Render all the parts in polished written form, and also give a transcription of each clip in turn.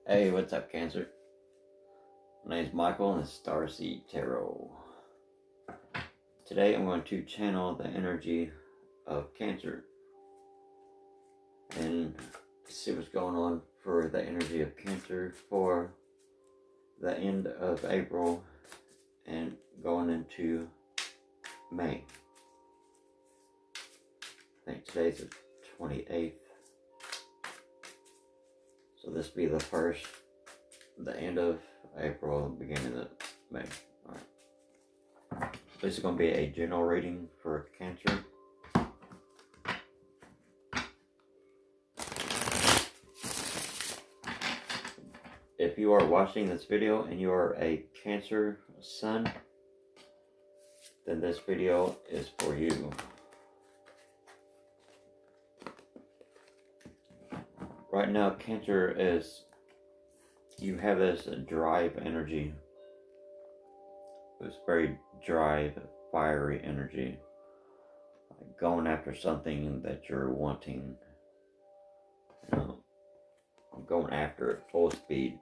Hey, what's up, Cancer? My name's Michael and it's Starseed Tarot. Today I'm going to channel the energy of Cancer and see what's going on for the energy of Cancer for the end of April and going into May. I think today's the 28th. So this will be the end of April, beginning of May. Alright. This is going to be a general reading for Cancer. If you are watching this video and you are a Cancer sun, then this video is for you. Right now, Cancer you have this drive energy. This very drive, fiery energy. Like going after something that you're wanting. Going after it full speed.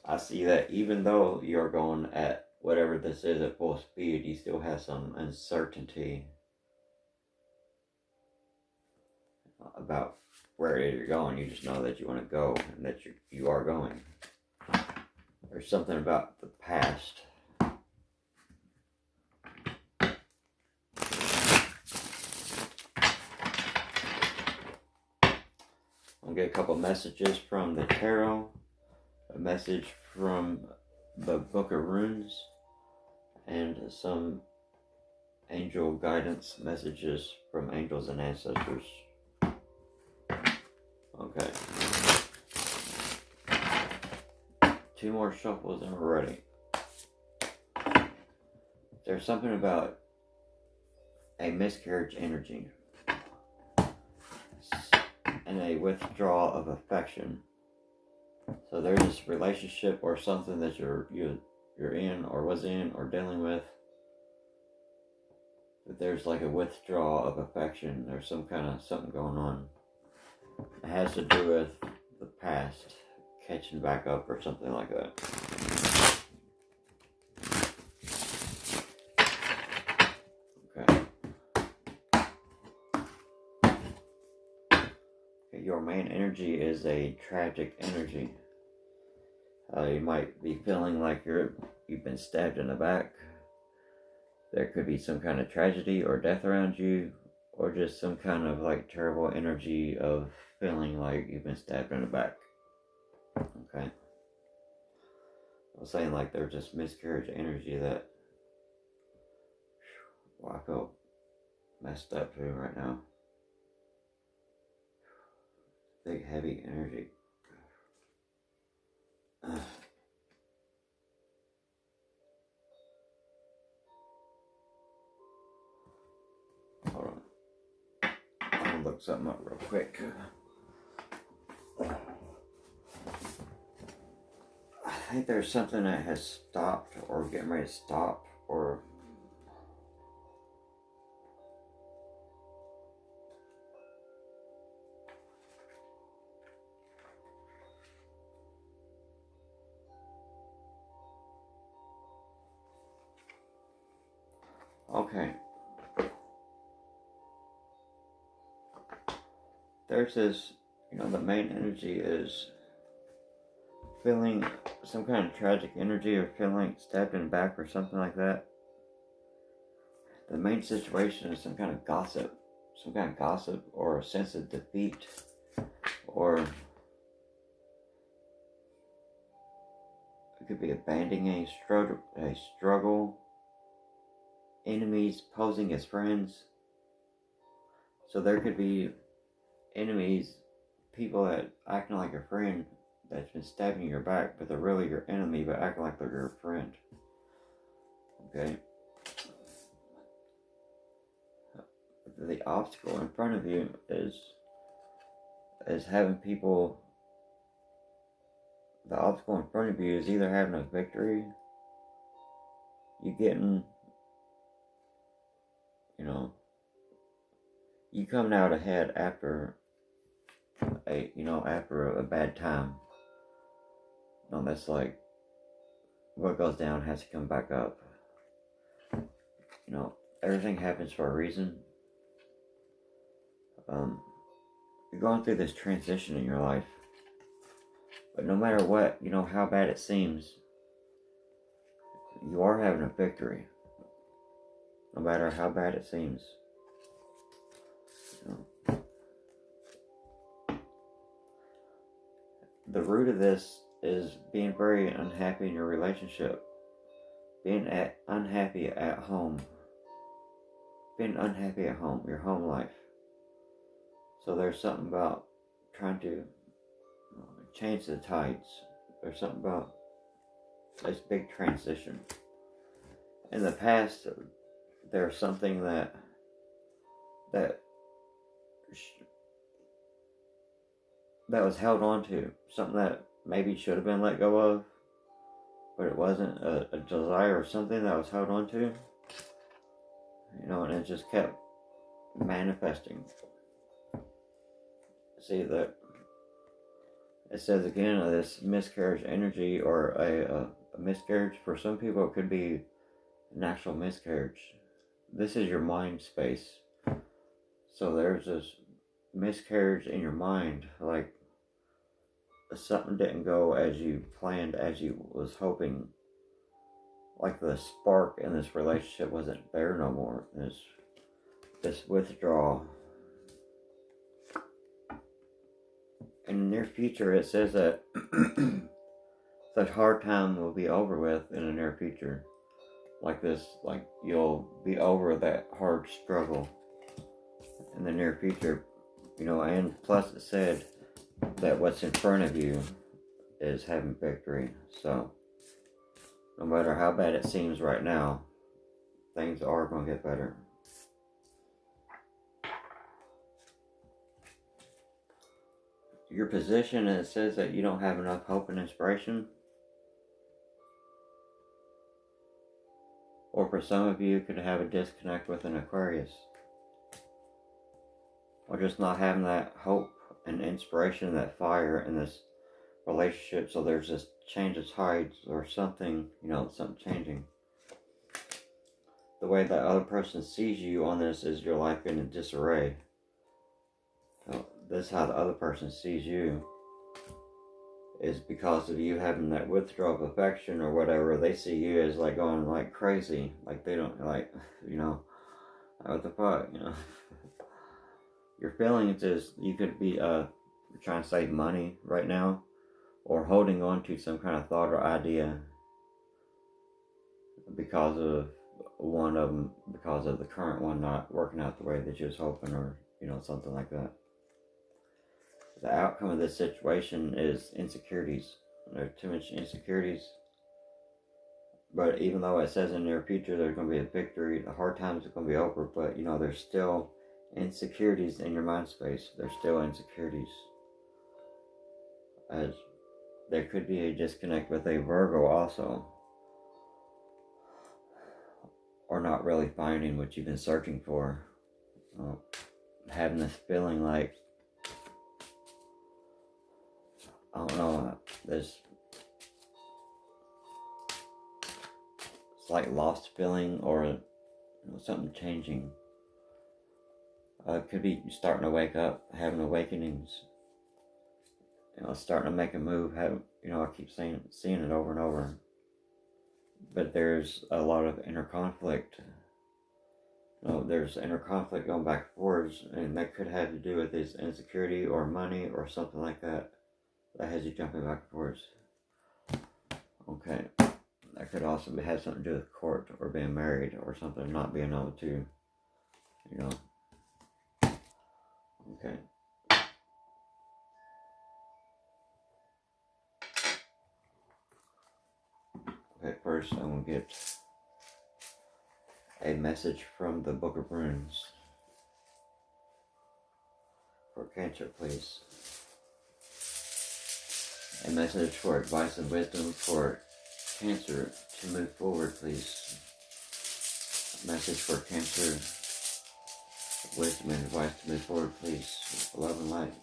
I see that even though you're going at whatever this is at full speed, you still have some uncertainty about where it is you're going. You just know that you want to go and that you are going. There's something about the past. I'll get a couple messages from the tarot, a message from the Book of Runes, and some angel guidance messages from angels and ancestors. Okay. 2 more shuffles and we're ready. There's something about a miscarriage energy and a withdrawal of affection. So there's this relationship or something that you're in or was in or dealing with. But there's like a withdrawal of affection. There's some kind of something going on. It has to do with the past catching back up or something like that. Okay, your main energy is a tragic energy. You might be feeling like you've been stabbed in the back. There could be some kind of tragedy or death around you, or just some kind of like terrible energy of feeling like you've been stabbed in the back. Okay. I was saying like there's this miscarriage energy that, I feel messed up too right now. Big heavy energy. Hold on. I'm gonna look something up real quick. I think there's something that has stopped or getting ready to stop or okay. There's this, the main energy is feeling some kind of tragic energy or feeling stabbed in the back or something like that. The main situation is some kind of gossip or a sense of defeat or it could be abandoning a struggle, enemies posing as friends. So there could be enemies, people that acting like a friend that's been stabbing your back, but they're really your enemy, but acting like they're your friend. Okay? The obstacle in front of you is having people. The obstacle in front of you is either having a victory, you getting you coming out ahead after after a bad time. That's like what goes down has to come back up. Everything happens for a reason. You're going through this transition in your life, but no matter what, how bad it seems, you are having a victory. No matter how bad it seems. The root of this is being very unhappy in your relationship, being unhappy at home, your home life. So there's something about trying to change the tides. There's something about this big transition. In the past, there's something that was held on to, something that maybe should have been let go of, but it wasn't, a desire or something that was held on to, and it just kept manifesting. See that it says again, this miscarriage energy, or a miscarriage for some people, it could be an actual miscarriage. This is your mind space. So there's this miscarriage in your mind, like something didn't go as you planned, as you was hoping. Like the spark in this relationship wasn't there no more. There's this withdrawal. In the near future, it says that that hard time will be over with in the near future. Like you'll be over that hard struggle in the near future. And plus it said that what's in front of you is having victory. So no matter how bad it seems right now, things are going to get better. Your position, and it says that you don't have enough hope and inspiration. Or for some of you, could have a disconnect with an Aquarius. Or just not having that hope and inspiration, that fire in this relationship. So there's this change of tides or something, something changing. The way that other person sees you on this is your life in a disarray. So this is how the other person sees you. Is because of you having that withdrawal of affection or whatever. They see you as like going like crazy. Like they don't like, what the fuck, Your feelings is, you could be trying to save money right now, or holding on to some kind of thought or idea because of one of them, because of the current one not working out the way that you was hoping, or something like that. The outcome of this situation is insecurities. There are too much insecurities. But even though it says in the near future there's going to be a victory, the hard times are going to be over, but there's still insecurities in your mind space. There's still insecurities. As there could be a disconnect with a Virgo also. Or not really finding what you've been searching for. Having this feeling like, I don't know, it's like lost feeling, or something changing. It could be starting to wake up, having awakenings, starting to make a move. I keep seeing it over and over. But there's a lot of inner conflict. There's inner conflict going back and forwards, and that could have to do with this insecurity or money or something like that. That has you jumping back and forth. Okay. That could also have something to do with court or being married or something, not being able to, Okay. Okay, first I'm going to get a message from the Book of Runes. For Cancer, please. A message for advice and wisdom for Cancer to move forward, please. A message for Cancer. wisdom and advice to move forward, please. Love and light.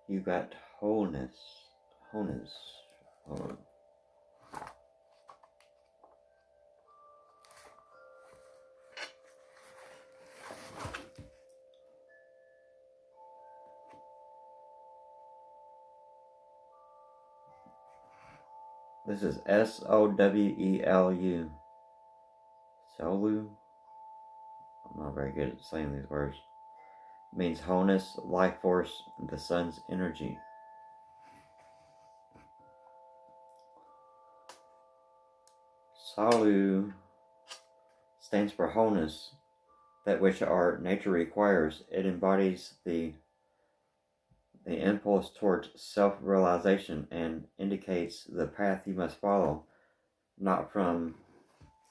You got wholeness. Wholeness. Hold on. This is Sowelu. Solu? I'm not very good at saying these words. It means wholeness, life force, the sun's energy. Salu stands for wholeness, that which our nature requires. It embodies the impulse towards self-realization and indicates the path you must follow, not from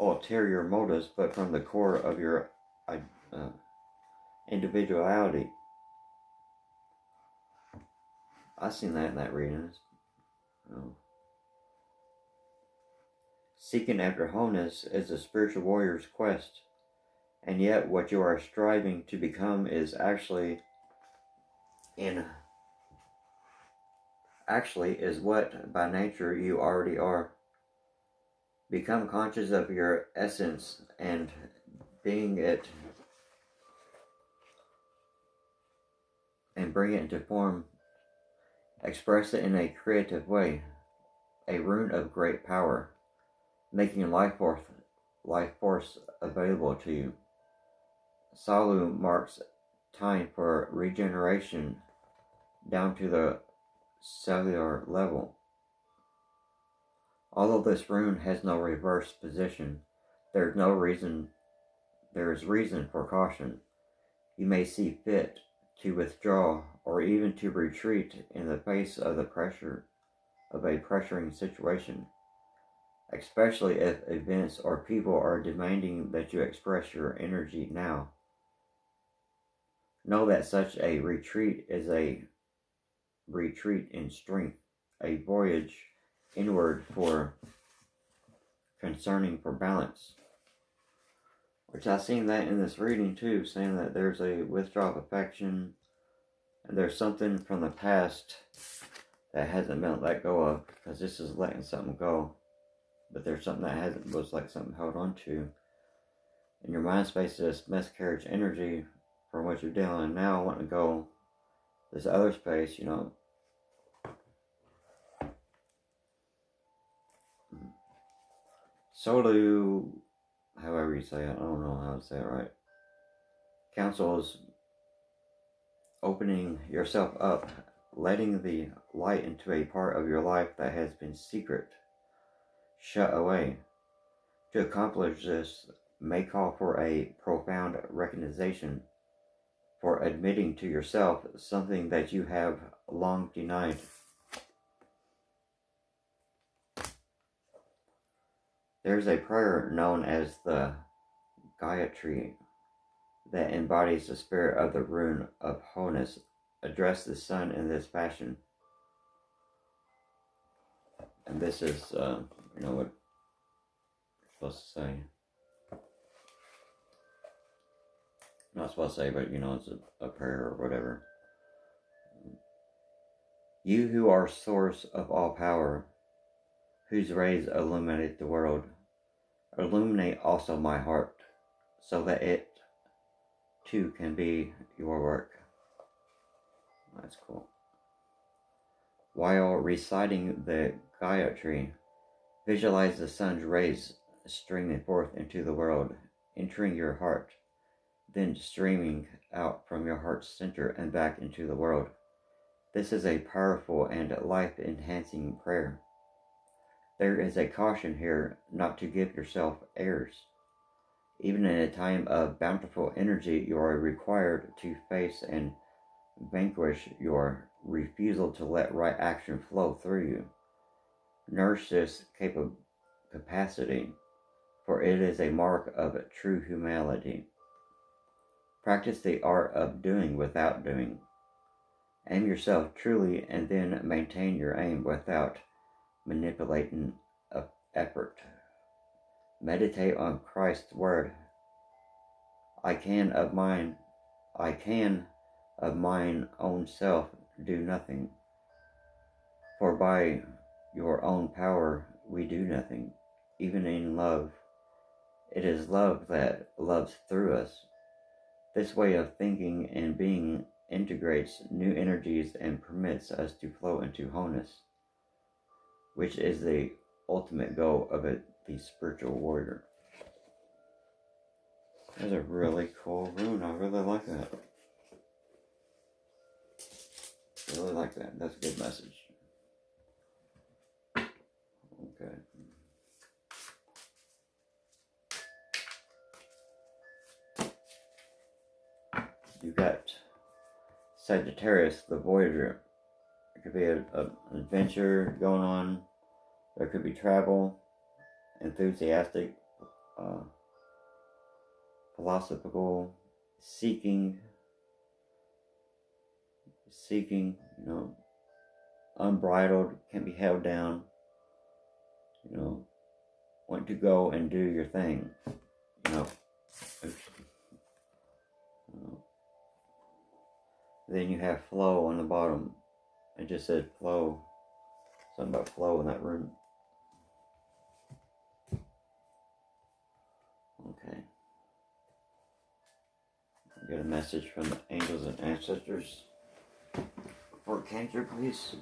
ulterior motives, but from the core of your individuality. I've seen that in that reading. Seeking after wholeness is a spiritual warrior's quest, and yet what you are striving to become is actually is what by nature you already are. Become conscious of your essence and being it, and bring it into form. Express it in a creative way, a rune of great power, making life force available to you. Salu marks time for regeneration down to the cellular level. Although this rune has no reverse position, there is reason for caution. You may see fit to withdraw or even to retreat in the face of the pressure of a pressuring situation, especially if events or people are demanding that you express your energy now. Know that such a retreat is a retreat in strength, a voyage inward for balance. Which I've seen that in this reading too, saying that there's a withdrawal of affection, and there's something from the past that hasn't been let go of, because this is letting something go. But there's something that was like something held on to. And your mind space is miscarriage energy from what you're dealing now, wanting to go this other space, Solu, however you say it, I don't know how to say it right, counsels opening yourself up, letting the light into a part of your life that has been secret, shut away. To accomplish this may call for a profound recognition, for admitting to yourself something that you have long denied. There's a prayer known as the Gayatri that embodies the spirit of the rune of wholeness. Address the sun in this fashion. And this is, what you're supposed to say. Not supposed to say, but it's a prayer or whatever. You who are source of all power, whose rays illuminate the world, illuminate also my heart, so that it too can be your work. That's cool. While reciting the Gayatri, visualize the sun's rays streaming forth into the world, entering your heart, then streaming out from your heart's center and back into the world. This is a powerful and life-enhancing prayer. There is a caution here not to give yourself airs. Even in a time of bountiful energy, you are required to face and vanquish your refusal to let right action flow through you. Nourish this capacity, for it is a mark of true humility. Practice the art of doing without doing. Aim yourself truly and then maintain your aim without manipulating effort. Meditate on Christ's word. I can of mine own self do nothing. For by your own power we do nothing, even in love. It is love that loves through us. This way of thinking and being integrates new energies and permits us to flow into wholeness, which is the ultimate goal of the spiritual warrior. That's a really cool rune. I really like that. Really like that. That's a good message. Okay. You got Sagittarius, the Voyager. It could be an adventure going on. There could be travel, enthusiastic, philosophical, seeking, unbridled, can't be held down, want to go and do your thing, Then you have flow on the bottom. It just said flow. Something about flow in that room. Okay. Get a message from the angels and ancestors for Cancer, please.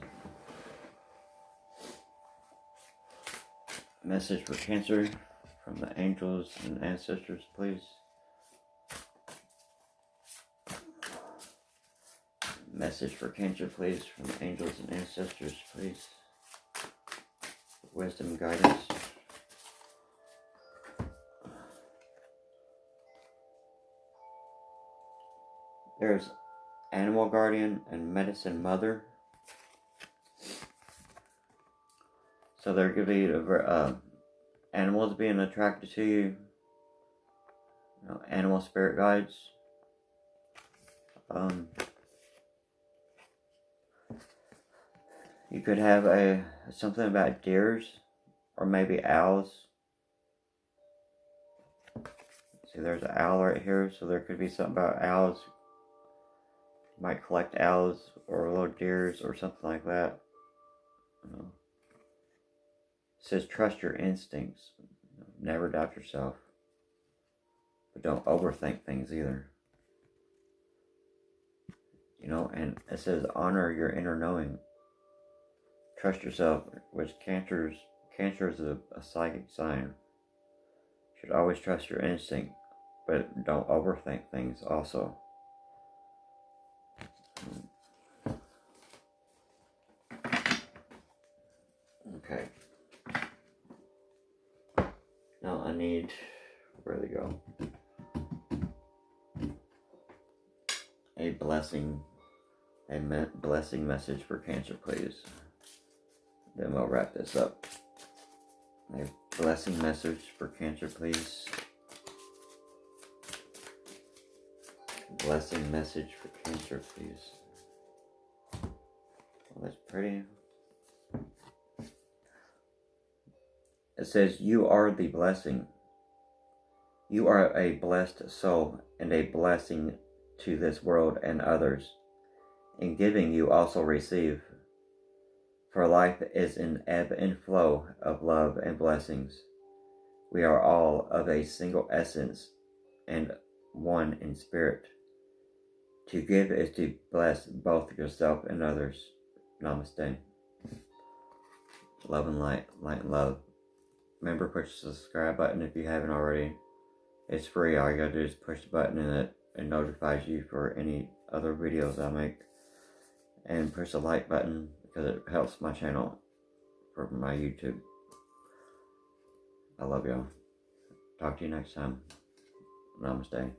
Message for Cancer from the angels and ancestors, please. Message for Cancer, please, from the angels and ancestors, please. Wisdom and guidance. There's Animal Guardian and Medicine Mother. So there could be animals being attracted to you. Animal spirit guides. You could have something about deers or maybe owls. See, there's an owl right here, so there could be something about owls. You might collect owls or little deers or something like that. It says trust your instincts. Never doubt yourself. But don't overthink things either. And it says honor your inner knowing. Trust yourself, which Cancer is a psychic sign. Should always trust your instinct, but don't overthink things also. Okay. Now I need, where'd they go? A blessing message for Cancer, please. Then we'll wrap this up. A blessing message for Cancer, please. Blessing message for Cancer, please. Well, that's pretty. It says, you are the blessing. You are a blessed soul and a blessing to this world and others. In giving, you also receive. For life is an ebb and flow of love and blessings. We are all of a single essence and one in spirit. To give is to bless both yourself and others. Namaste. Love and light, light and love. Remember, push the subscribe button if you haven't already. It's free. All you gotta do is push the button and it notifies you for any other videos I make. And push the like button because it helps my channel for my YouTube. I love y'all. Talk to you next time. Namaste.